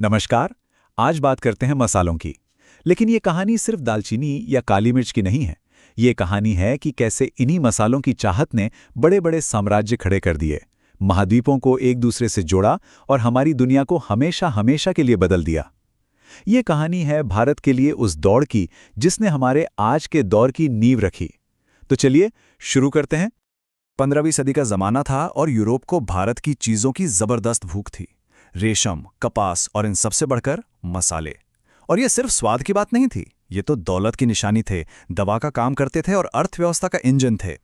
नमस्कार। आज बात करते हैं मसालों की। लेकिन ये कहानी सिर्फ दालचीनी या काली मिर्च की नहीं है। ये कहानी है कि कैसे इन्हीं मसालों की चाहत ने बड़े बड़े साम्राज्य खड़े कर दिए, महाद्वीपों को एक दूसरे से जोड़ा और हमारी दुनिया को हमेशा हमेशा के लिए बदल दिया। ये कहानी है भारत के लिए उस दौड़ की जिसने हमारे आज के दौर की नींव रखी। तो चलिए शुरू करते हैं। 15वीं सदी का जमाना था और यूरोप को भारत की चीजों की जबरदस्त भूख थी। रेशम, कपास और इन सबसे बढ़कर मसाले। और ये सिर्फ स्वाद की बात नहीं थी, ये तो दौलत की निशानी थे, दवा का काम करते थे और अर्थव्यवस्था का इंजन थे।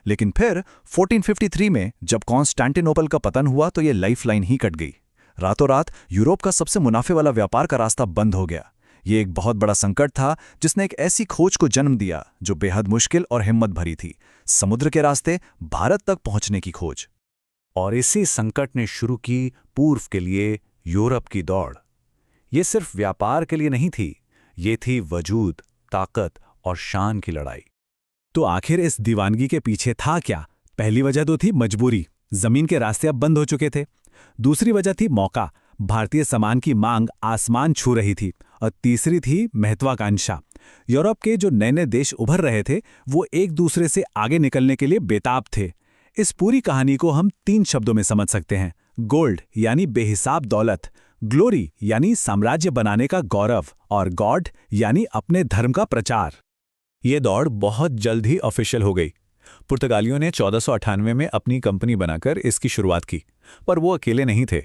लेकिन फिर 1453 में जब कॉन्स्टेंटिनोपल का पतन हुआ तो ये लाइफलाइन ही कट गई। रातों रात यूरोप का सबसे मुनाफे वाला व्यापार का रास्ता बंद हो गया। ये एक बहुत बड़ा संकट था जिसने एक ऐसी खोज को जन्म दिया जो बेहद मुश्किल और हिम्मत भरी थी, समुद्र के रास्ते भारत तक पहुंचने की खोज। और इसी संकट ने शुरू की पूर्व के लिए यूरोप की दौड़। ये सिर्फ व्यापार के लिए नहीं थी, ये थी वजूद, ताकत और शान की लड़ाई। तो आखिर इस दीवानगी के पीछे था क्या? पहली वजह तो थी मजबूरी, जमीन के रास्ते अब बंद हो चुके थे। दूसरी वजह थी मौका, भारतीय सामान की मांग आसमान छू रही थी। और तीसरी थी महत्वाकांक्षा, यूरोप के जो नए नए देश उभर रहे थे वो एक दूसरे से आगे निकलने के लिए बेताब थे। इस पूरी कहानी को हम 3 शब्दों में समझ सकते हैं: गोल्ड यानी बेहिसाब दौलत, ग्लोरी यानी साम्राज्य बनाने का गौरव, और गॉड यानी अपने धर्म का प्रचार। ये दौड़ बहुत जल्द ही ऑफिशियल हो गई। पुर्तगालियों ने 1498 में अपनी कंपनी बनाकर इसकी शुरुआत की, पर वो अकेले नहीं थे।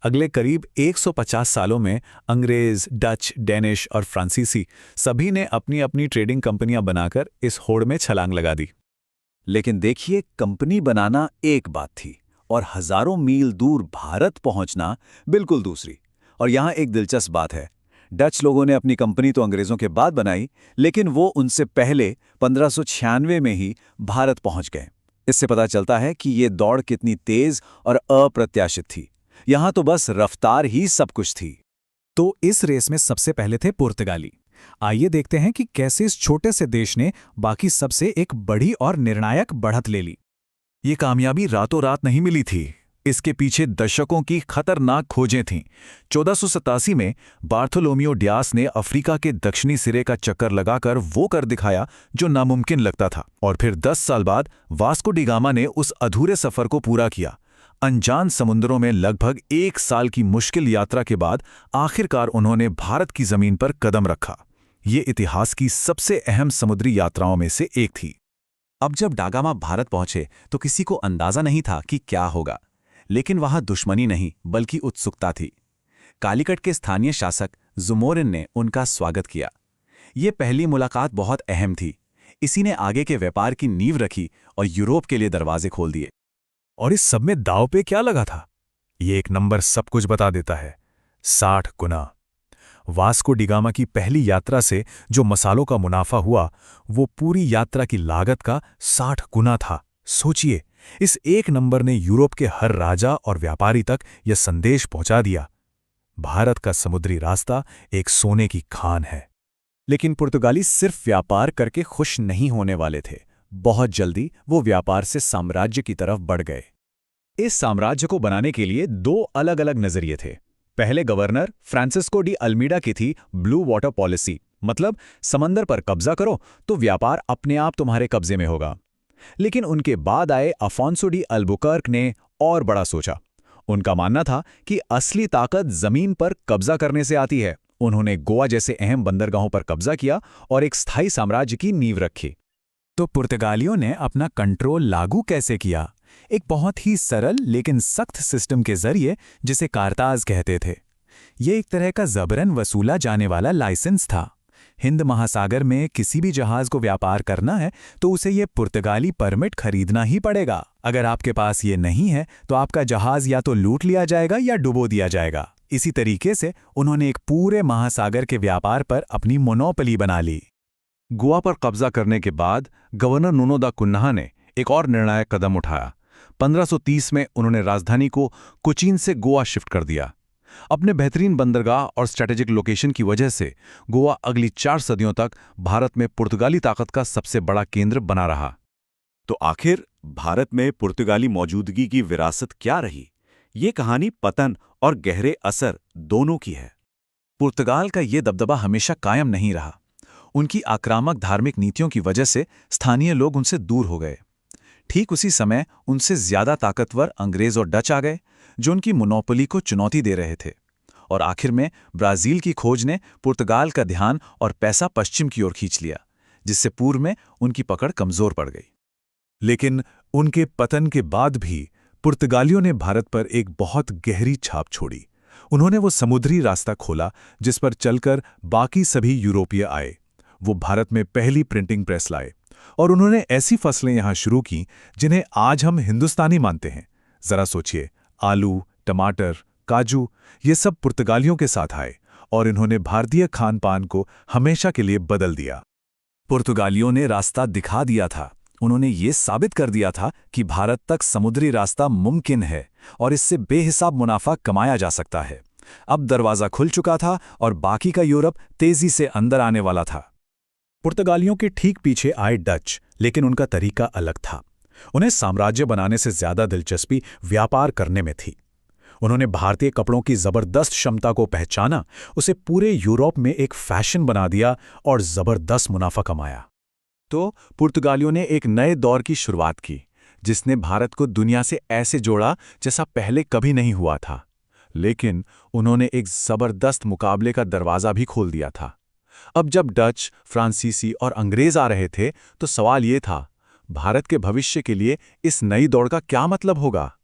अगले करीब 150 सालों में अंग्रेज, डच, डेनिश और फ्रांसीसी सभी ने अपनी अपनी ट्रेडिंग कंपनियां बनाकर इस होड़ में छलांग लगा दी। लेकिन देखिए, कंपनी बनाना एक बात थी और हजारों मील दूर भारत पहुंचना बिल्कुल दूसरी। और यहां एक दिलचस्प बात है, डच लोगों ने अपनी कंपनी तो अंग्रेजों के बाद बनाई, लेकिन वो उनसे पहले 1596 में ही भारत पहुंच गए। इससे पता चलता है कि ये दौड़ कितनी तेज और अप्रत्याशित थी। यहां तो बस रफ्तार ही सब कुछ थी। तो इस रेस में सबसे पहले थे पुर्तगाली। आइए देखते हैं कि कैसे इस छोटे से देश ने बाकी सबसे एक बड़ी और निर्णायक बढ़त ले ली। ये कामयाबी रातों रात नहीं मिली थी, इसके पीछे दशकों की खतरनाक खोजें थीं। 1487 में बार्थोलोमियो डियास ने अफ्रीका के दक्षिणी सिरे का चक्कर लगाकर वो कर दिखाया जो नामुमकिन लगता था। और फिर 10 साल बाद वास्को डी गामा ने उस अधूरे सफर को पूरा किया। अनजान समुद्रों में लगभग 1 साल की मुश्किल यात्रा के बाद आखिरकार उन्होंने भारत की जमीन पर कदम रखा। ये इतिहास की सबसे अहम समुद्री यात्राओं में से एक थी। अब जब डागामा भारत पहुंचे तो किसी को अंदाजा नहीं था कि क्या होगा, लेकिन वहां दुश्मनी नहीं बल्कि उत्सुकता थी। कालीकट के स्थानीय शासक जुमोरिन ने उनका स्वागत किया। ये पहली मुलाकात बहुत अहम थी। इसी ने आगे के व्यापार की नींव रखी और यूरोप के लिए दरवाजे खोल दिए। और इस सब में दांव पे क्या लगा था? ये एक नंबर सब कुछ बता देता है। 60 गुना। वास्को डी गामा की पहली यात्रा से जो मसालों का मुनाफा हुआ, वो पूरी यात्रा की लागत का 60 गुना था। सोचिए, इस एक नंबर ने यूरोप के हर राजा और व्यापारी तक यह संदेश पहुंचा दिया: भारत का समुद्री रास्ता एक सोने की खान है। लेकिन पुर्तगाली सिर्फ व्यापार करके खुश नहीं होने वाले थे। बहुत जल्दी वो व्यापार से साम्राज्य की तरफ बढ़ गए। इस साम्राज्य को बनाने के लिए 2 अलग अलग नजरिए थे। पहले गवर्नर फ्रांसिस्को डी अल्मीडा की थी ब्लू वाटर पॉलिसी, मतलब समंदर पर कब्जा करो तो व्यापार अपने आप तुम्हारे कब्जे में होगा। लेकिन उनके बाद आए अफोंसो डी अल्बुकर्क ने और बड़ा सोचा। उनका मानना था कि असली ताकत जमीन पर कब्जा करने से आती है। उन्होंने गोवा जैसे अहम बंदरगाहों पर कब्जा किया और एक स्थायी साम्राज्य की नींव रखी। तो पुर्तगालियों ने अपना कंट्रोल लागू कैसे किया? एक बहुत ही सरल लेकिन सख्त सिस्टम के जरिए, जिसे कारताज कहते थे। ये एक तरह का जबरन वसूला जाने वाला लाइसेंस था। हिंद महासागर में किसी भी जहाज को व्यापार करना है तो उसे ये पुर्तगाली परमिट खरीदना ही पड़ेगा। अगर आपके पास ये नहीं है तो आपका जहाज या तो लूट लिया जाएगा या डुबो दिया जाएगा। इसी तरीके से उन्होंने एक पूरे महासागर के व्यापार पर अपनी मोनोपोली बना ली। गोवा पर कब्जा करने के बाद गवर्नर नूनो दा कुन्हा ने एक और निर्णायक कदम उठाया। 1530 में उन्होंने राजधानी को कोचीन से गोवा शिफ्ट कर दिया। अपने बेहतरीन बंदरगाह और स्ट्रेटेजिक लोकेशन की वजह से गोवा अगली 4 सदियों तक भारत में पुर्तगाली ताकत का सबसे बड़ा केंद्र बना रहा। तो आखिर भारत में पुर्तगाली मौजूदगी की विरासत क्या रही? ये कहानी पतन और गहरे असर दोनों की है। पुर्तगाल का ये दबदबा हमेशा कायम नहीं रहा। उनकी आक्रामक धार्मिक नीतियों की वजह से स्थानीय लोग उनसे दूर हो गए। ठीक उसी समय उनसे ज्यादा ताकतवर अंग्रेज और डच आ गए, जो उनकी मोनोपोली को चुनौती दे रहे थे। और आखिर में ब्राजील की खोज ने पुर्तगाल का ध्यान और पैसा पश्चिम की ओर खींच लिया, जिससे पूर्व में उनकी पकड़ कमजोर पड़ गई। लेकिन उनके पतन के बाद भी पुर्तगालियों ने भारत पर एक बहुत गहरी छाप छोड़ी। उन्होंने वो समुद्री रास्ता खोला जिस पर चलकर बाकी सभी यूरोपीय आए। वो भारत में पहली प्रिंटिंग प्रेस लाए और उन्होंने ऐसी फसलें यहां शुरू की जिन्हें आज हम हिंदुस्तानी मानते हैं। जरा सोचिए, आलू, टमाटर, काजू, ये सब पुर्तगालियों के साथ आए और इन्होंने भारतीय खान पान को हमेशा के लिए बदल दिया। पुर्तगालियों ने रास्ता दिखा दिया था। उन्होंने ये साबित कर दिया था कि भारत तक समुद्री रास्ता मुमकिन है और इससे बेहिसाब मुनाफा कमाया जा सकता है। अब दरवाज़ा खुल चुका था और बाकी का यूरोप तेजी से अंदर आने वाला था। पुर्तगालियों के ठीक पीछे आए डच, लेकिन उनका तरीका अलग था। उन्हें साम्राज्य बनाने से ज्यादा दिलचस्पी व्यापार करने में थी। उन्होंने भारतीय कपड़ों की जबरदस्त क्षमता को पहचाना, उसे पूरे यूरोप में एक फैशन बना दिया और जबरदस्त मुनाफा कमाया। तो पुर्तगालियों ने एक नए दौर की शुरुआत की, जिसने भारत को दुनिया से ऐसे जोड़ा जैसा पहले कभी नहीं हुआ था। लेकिन उन्होंने एक जबरदस्त मुकाबले का दरवाजा भी खोल दिया था। अब जब डच, फ्रांसीसी और अंग्रेज आ रहे थे, तो सवाल ये था, भारत के भविष्य के लिए इस नई दौड़ का क्या मतलब होगा?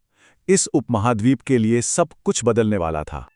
इस उपमहाद्वीप के लिए सब कुछ बदलने वाला था।